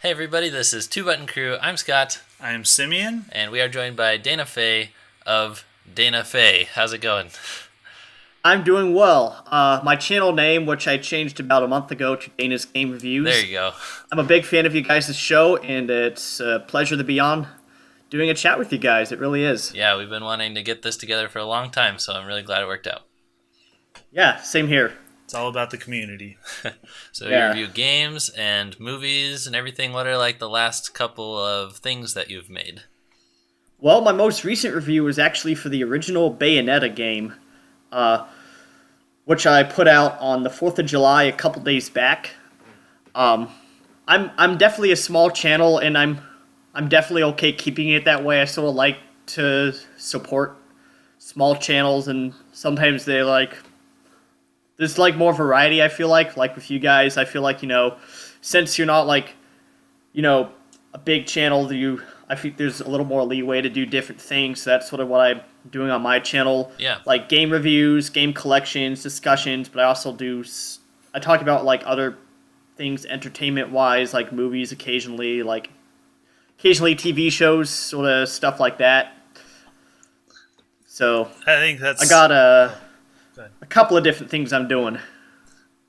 Hey everybody, this is Two Button Crew. I'm Scott, I'm Simeon. and we are joined by Dana Fay of Dana Fay. How's it going? I'm doing well. My channel name, which I changed about a month ago to Dana's Game There Reviews. you go. I'm a big fan of you guys' show, and it's a pleasure to be on doing a chat with you guys. It really is. Yeah, we've been wanting to get this together for a long time, so I'm really glad it worked out. Yeah, same here. It's all about the community. So Yeah. you review games and movies and everything. What are like the last couple of things that you've made? Well, my most recent review was actually for the original Bayonetta game, which I put out on the 4th of July a couple days back. I'm definitely a small channel, and I'm definitely okay keeping it that way. I sort of like to support small channels, and sometimes they like there's like more variety. I feel like with you guys, I feel like since you're not like a big channel, I think there's a little more leeway to do different things. So that's sort of what I'm doing on my channel. Yeah. Like game reviews, game collections, discussions, but I also I talk about like other things entertainment wise, like movies occasionally, occasionally TV shows, sort of stuff like that. So I think that's. I got Go ahead. a couple of different things I'm doing.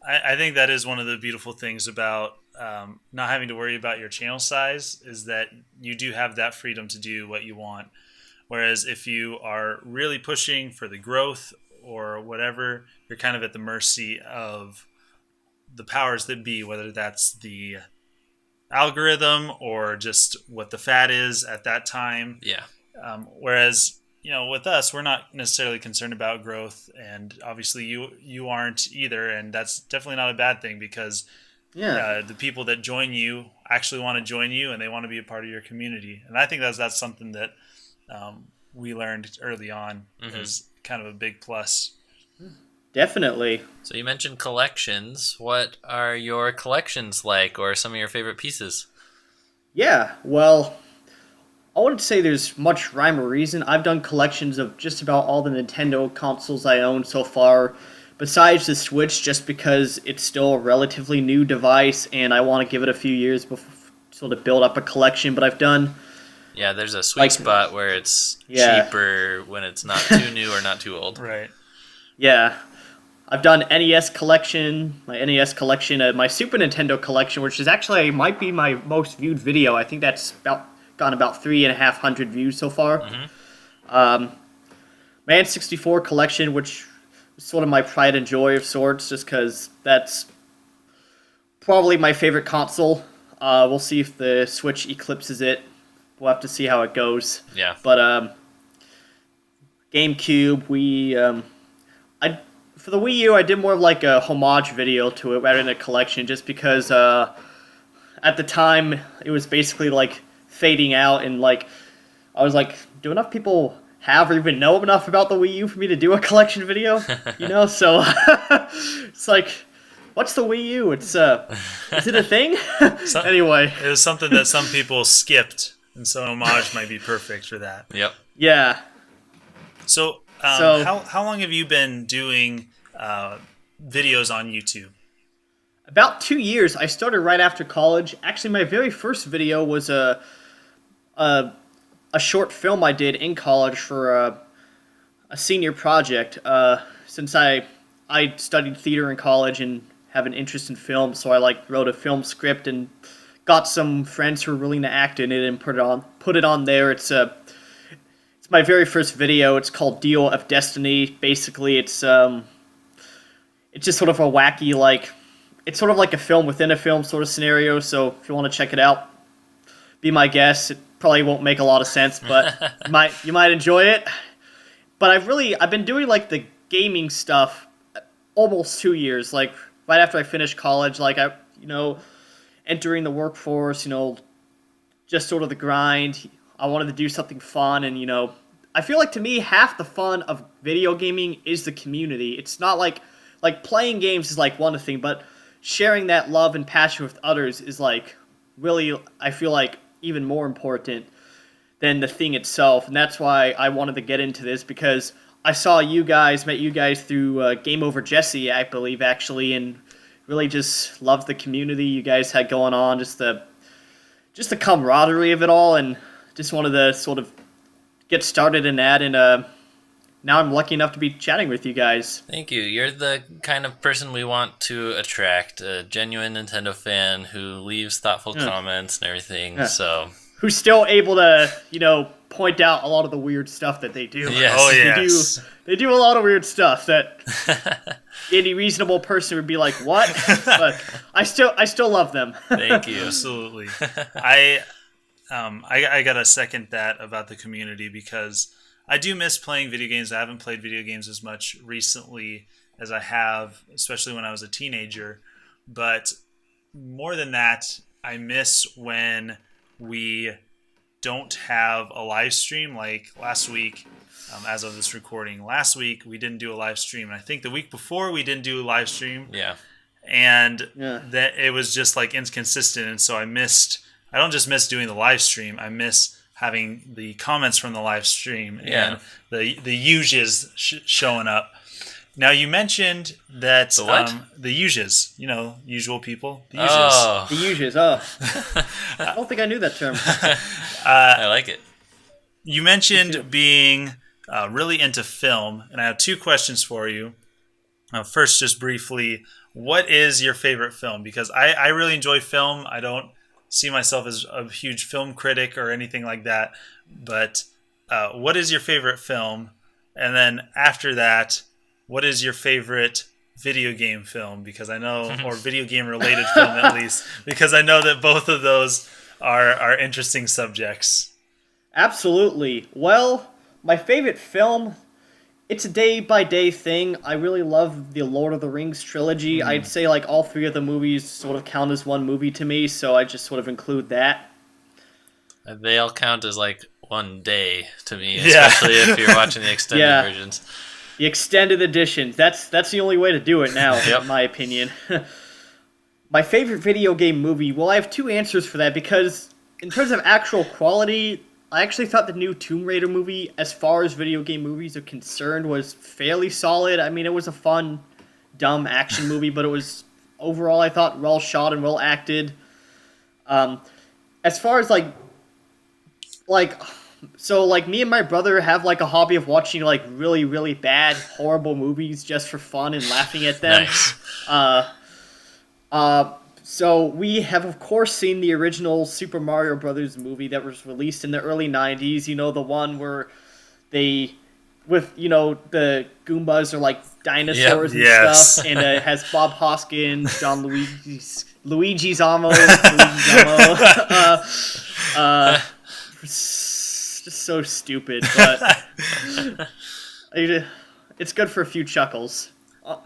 I think that is one of the beautiful things about not having to worry about your channel size is that you do have that freedom to do what you want. Whereas if you are really pushing for the growth or whatever, you're kind of at the mercy of the powers that be, whether that's the algorithm or just what the fad is at that time. Yeah. Whereas, with us, we're not necessarily concerned about growth, and obviously you aren't either, and that's definitely not a bad thing because the people that join you actually want to join you and they want to be a part of your community. And I think that's something that we learned early on is kind of a big plus. Definitely. So you mentioned collections. What are your collections like, or some of your favorite pieces? Yeah, well, I wouldn't say there's much rhyme or reason. I've done collections of just about all the Nintendo consoles I own so far, besides the Switch, just because it's still a relatively new device and I want to give it a few years before sort of build up a collection. But I've done Yeah, there's a sweet spot where it's Yeah. cheaper when it's not too new or not too old. Right. yeah, I've done NES collection, my NES collection, my Super Nintendo collection, which is actually might be my most viewed video. I think that's gotten about 3,500 views so far. My N64 collection, which is sort of my pride and joy of sorts, just because that's probably my favorite console. We'll see if the Switch eclipses it. We'll have to see how it goes. Yeah. But GameCube, I for the Wii U, I did more of like a homage video to it rather than a collection, just because at the time it was basically like fading out, and like I was like, do enough people have or even know enough about the Wii U for me to do a collection video? So it's like, what's the Wii U? It's is it a thing? Anyway, It was something that some people skipped, and so homage might be perfect for that. Yep. yeah. So, So- how long have you been doing videos on YouTube? About 2 years. I started right after college. Actually, my very first video was a short film I did in college for a senior project. Since I studied theater in college and have an interest in film, so I wrote a film script and got some friends who were willing to act in it and put it on there. It's my very first video. It's called Deal of Destiny. Basically, it's just sort of a wacky it's sort of like a film within a film sort of scenario. So if you want to check it out, be my guest. It probably won't make a lot of sense, but you might enjoy it. But I've been doing like the gaming stuff almost 2 years. Like right after I finished college, entering the workforce. Just sort of the grind. I wanted to do something fun, and I feel like to me half the fun of video gaming is the community. It's not like playing games is like one thing, but sharing that love and passion with others is like really, I feel like, even more important than the thing itself. And that's why I wanted to get into this, because I met you guys through Game Over Jesse, I believe, actually, and really just loved the community you guys had going on. Just just the camaraderie of it all, and just wanted to sort of get started in that. And now I'm lucky enough to be chatting with you guys. Thank you. You're the kind of person we want to attract, a genuine Nintendo fan who leaves thoughtful comments and everything. Yeah. So Who's still able to, point out a lot of the weird stuff that they do. Yes. Oh, yes. They do a lot of weird stuff that any reasonable person would be like, "What?" But I still love them. Thank you. Absolutely. I gotta second that about the community, because I do miss playing video games. I haven't played video games as much recently as I have, especially when I was a teenager. But more than that, I miss when we don't have a live stream. Like last week, as of this recording, last week we didn't do a live stream. And I think the week before we didn't do a live stream. Yeah. And that it was just like inconsistent. And so I don't just miss doing the live stream, I miss having the comments from the live stream and the uses showing up. Now, you mentioned that the what? The uses, usual people. The uses. Oh. The usuals. Oh, I don't think I knew that term. I like it. You mentioned being really into film, and I have two questions for you. First, just briefly, what is your favorite film? Because I really enjoy film. I don't see myself as a huge film critic or anything like that. But what is your favorite film? And then after that, what is your favorite video game film? Because I know, or video game related film at least, because I know that both of those are interesting subjects. Absolutely. Well, my favorite film, it's a day-by-day thing. I really love the Lord of the Rings trilogy. I'd say like all three of the movies sort of count as one movie to me, so I just sort of include that. They all count as like one day to me, especially if you're watching the extended versions. The extended editions. That's the only way to do it now, in my opinion. My favorite video game movie, well, I have two answers for that, because in terms of actual quality, I actually thought the new Tomb Raider movie, as far as video game movies are concerned, was fairly solid. I mean, it was a fun, dumb action movie, but it was, overall, I thought, well shot and well acted. As far as, so, me and my brother have, a hobby of watching, really, really bad, horrible movies just for fun and laughing at them. Nice. So we have, of course, seen the original Super Mario Brothers movie that was released in the early 90s. The one where the Goombas are, dinosaurs and stuff. And it has Bob Hoskins, Luigi Zammo. Just so stupid, but it's good for a few chuckles.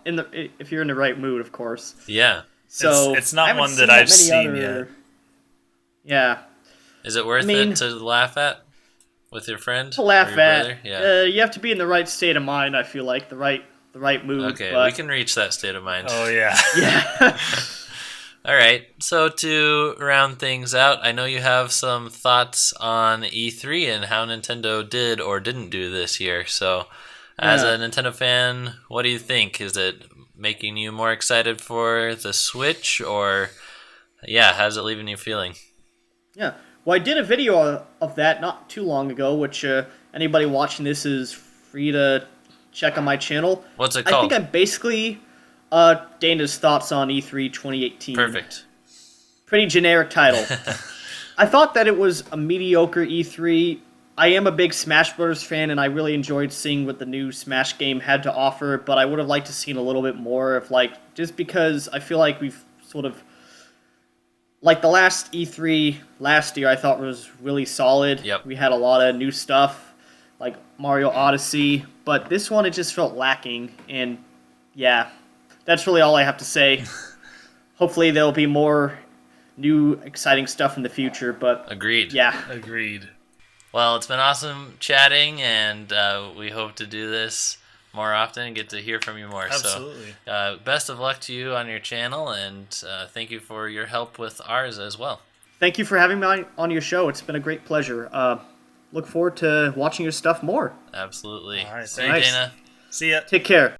If you're in the right mood, of course. Yeah. So it's not one that I've seen yet. Yeah. Is it worth it to laugh at with your friend? To laugh at. Brother? Yeah. You have to be in the right state of mind. I feel like the right mood. Okay, but... we can reach that state of mind. Oh yeah. Yeah. All right, so to round things out, I know you have some thoughts on E3 and how Nintendo did or didn't do this year. So, as a Nintendo fan, what do you think? Is it making you more excited for the Switch, or how's it leaving you feeling? Yeah, well, I did a video of that not too long ago, which anybody watching this is free to check on my channel. What's it called? I think I'm basically... Dana's thoughts on E3 2018. Perfect. Pretty generic title. I thought that it was a mediocre E3. I am a big Smash Bros. Fan, and I really enjoyed seeing what the new Smash game had to offer, but I would have liked to seen a little bit more of, just because I feel like we've sort of... the last E3 last year I thought was really solid. Yep. We had a lot of new stuff, like Mario Odyssey, but this one, it just felt lacking, and that's really all I have to say. Hopefully there'll be more new, exciting stuff in the future, but... Agreed. Yeah. Agreed. Well, it's been awesome chatting, and we hope to do this more often and get to hear from you more. Absolutely. So, best of luck to you on your channel, and thank you for your help with ours as well. Thank you for having me on your show. It's been a great pleasure. Look forward to watching your stuff more. Absolutely. All right, See you, thanks. Dana. See ya. Take care.